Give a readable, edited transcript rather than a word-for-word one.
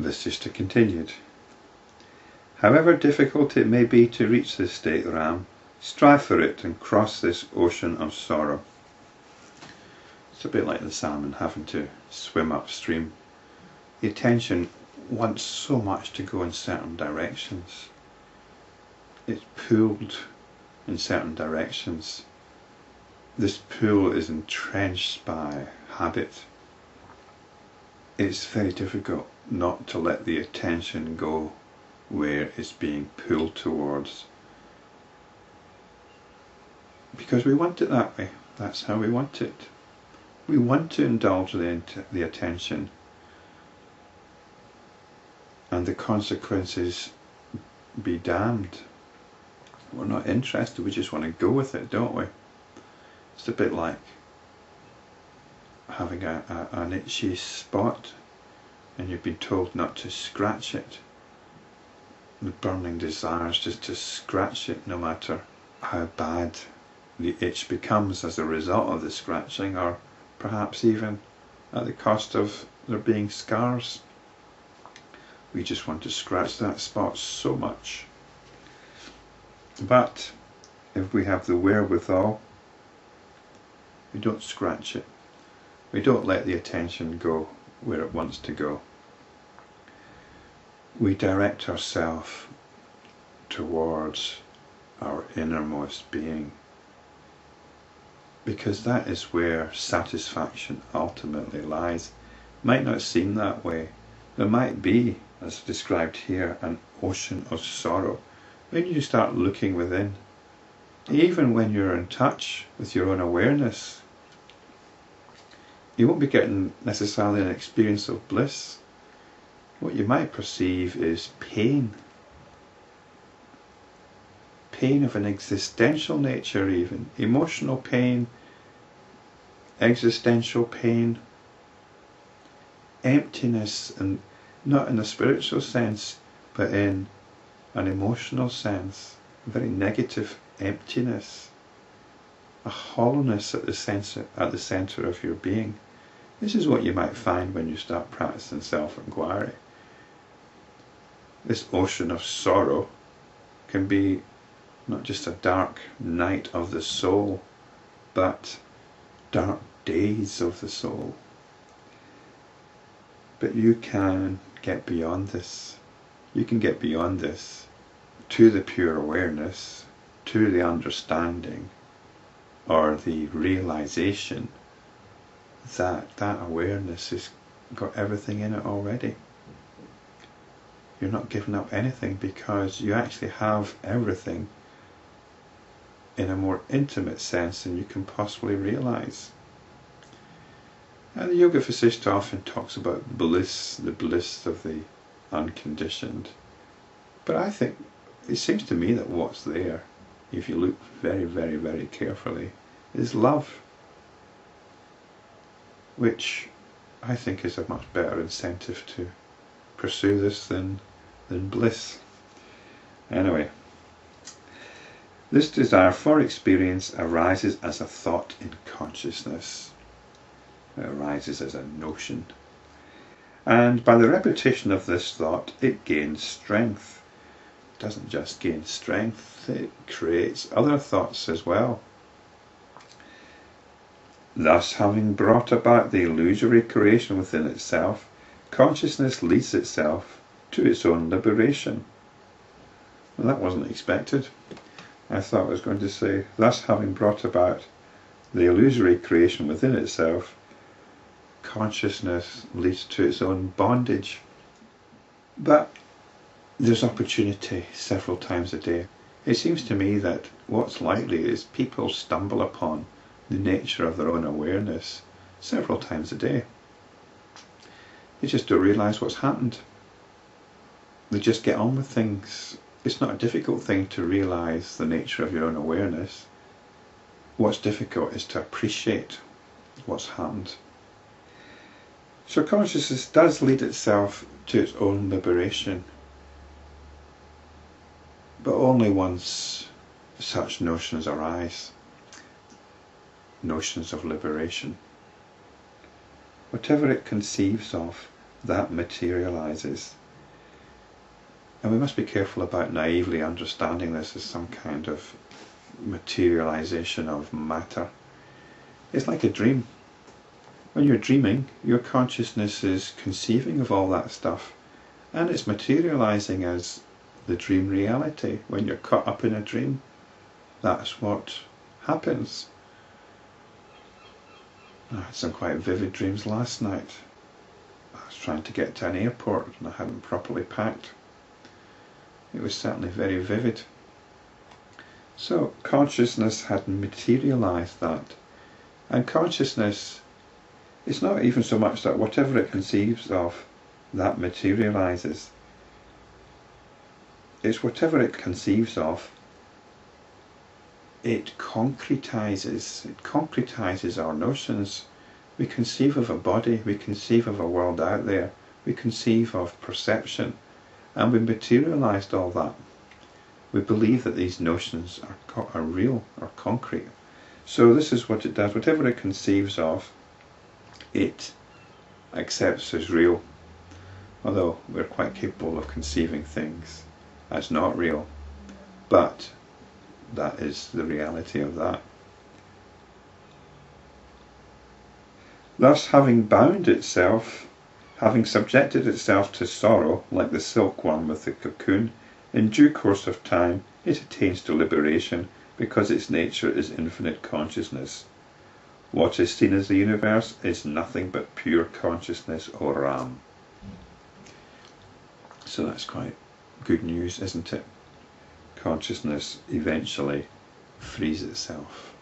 Vasishta continued. However difficult it may be to reach this state, Ram, strive for it and cross this ocean of sorrow. It's a bit like the salmon having to swim upstream. The attention wants so much to go in certain directions. It's pulled in certain directions. This pull is entrenched by habit. It's very difficult not to let the attention go where it's being pulled towards. Because we want it that way. That's how we want it. We want to indulge the attention. And the consequences be damned. We're not interested, we just want to go with it, don't we? It's a bit like having an itchy spot and you've been told not to scratch it. The burning desire is just to scratch it, no matter how bad the itch becomes as a result of the scratching, or perhaps even at the cost of there being scars. We just want to scratch that spot so much. But if we have the wherewithal, we don't scratch it. We don't let the attention go where it wants to go. We direct ourselves towards our innermost being, because that is where satisfaction ultimately lies. Might not seem that way. There might be, as described here, an ocean of sorrow. When you start looking within, even when you're in touch with your own awareness, you won't be getting necessarily an experience of bliss. What you might perceive is pain. Pain of an existential nature even. Emotional pain, existential pain, emptiness, and not in a spiritual sense, but in an emotional sense. A very negative emptiness. A hollowness at the centre of your being. This is what you might find when you start practicing self-inquiry. This ocean of sorrow can be not just a dark night of the soul, but dark days of the soul. But you can get beyond this. You can get beyond this to the pure awareness, to the understanding, or the realization that that awareness has got everything in it already. You're not giving up anything, because you actually have everything in a more intimate sense than you can possibly realize. And the Yoga Vasishta often talks about bliss, the bliss of the unconditioned. But I think, it seems to me that what's there, if you look very, very, very carefully, is love. Which I think is a much better incentive to pursue this than bliss. Anyway, this desire for experience arises as a thought in consciousness. It arises as a notion. And by the repetition of this thought, it gains strength. It doesn't just gain strength, it creates other thoughts as well. Thus, having brought about the illusory creation within itself, consciousness leads itself to its own liberation. Well, that wasn't expected. I thought I was going to say, thus having brought about the illusory creation within itself, consciousness leads to its own bondage. But there's opportunity several times a day. It seems to me that what's likely is people stumble upon the nature of their own awareness several times a day. They just don't realise what's happened. They just get on with things. It's not a difficult thing to realise the nature of your own awareness. What's difficult is to appreciate what's happened. So consciousness does lead itself to its own liberation, but only once such notions arise. Notions of liberation. Whatever it conceives of, that materializes. And we must be careful about naively understanding this as some kind of materialization of matter. It's like a dream. When you're dreaming, your consciousness is conceiving of all that stuff, and it's materializing as the dream reality. When you're caught up in a dream, that's what happens. I had some quite vivid dreams last night. I was trying to get to an airport and I hadn't properly packed. It was certainly very vivid. So consciousness had materialized that. And consciousness, it's not even so much that whatever it conceives of, that materializes. It's whatever it conceives of, it concretises. It concretises our notions. We conceive of a body, we conceive of a world out there, we conceive of perception, and we materialised all that. We believe that these notions are real, are concrete. So this is what it does. Whatever it conceives of, it accepts as real. Although we're quite capable of conceiving things as not real. But that is the reality of that. Thus, having bound itself, having subjected itself to sorrow, like the silkworm with the cocoon, in due course of time it attains to liberation, because its nature is infinite consciousness. What is seen as the universe is nothing but pure consciousness, O Ram. So that's quite good news, isn't it? Consciousness eventually frees itself.